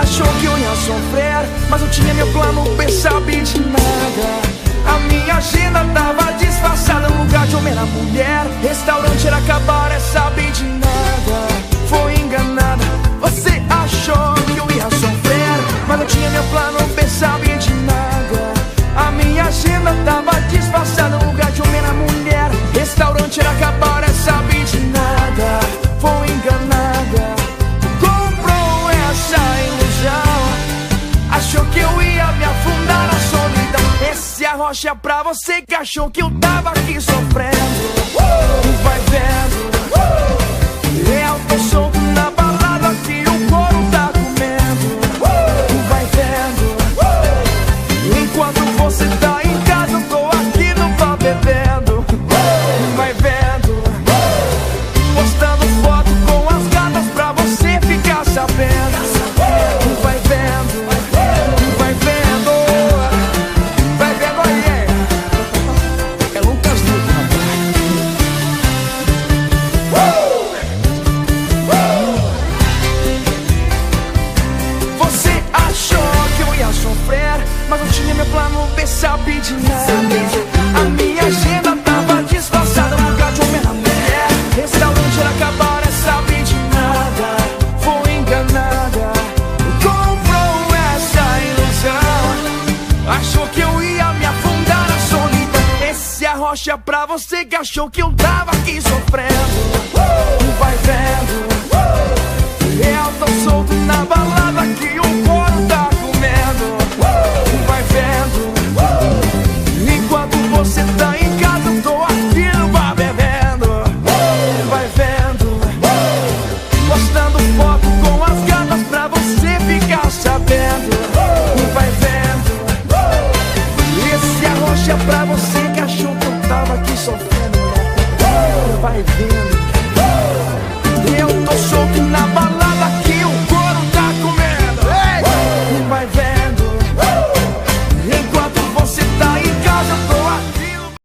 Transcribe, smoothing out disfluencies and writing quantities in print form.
achou que eu ia sofrer, mas eu tinha meu plano B, sabe de nada. A minha agenda tava disfarçada, no lugar de homem era mulher, restaurante era cabaré, sabe de nada. Foi enganada, você achou que eu ia sofrer, mas eu tinha meu plano B, sabe de nada. A minha agenda tava disfarçada, no lugar de homem era mulher, restaurante era cabaré, sabe de nada. Foi enganada, comprou essa ilusão, achou que eu ia me afundar na solidão. Esse arrocha pra você que achou que eu tava aqui sofrendo. Vai vendo, eu tô solto na balada que o couro tá comendo. Vai vendo, enquanto você tá em casa eu tô aqui no bar bebendo. Vai vendo, postando foto com as gatas pra você ficar sabendo. Vai vendo, vai vendo, vai vendo aí. É Lucas Luco, Você achou que eu ia sofrer, mas não tinha meu plano B, sabe de nada. A minha agenda tava disfarçada, no lugar de homem era mulher, restaurante era cabaré, sabe de nada. Foi enganada, comprou essa ilusão, achou que eu ia me afundar na solidão. Esse arrocha pra você que achou que eu tava aqui sofrendo. Vai vendo,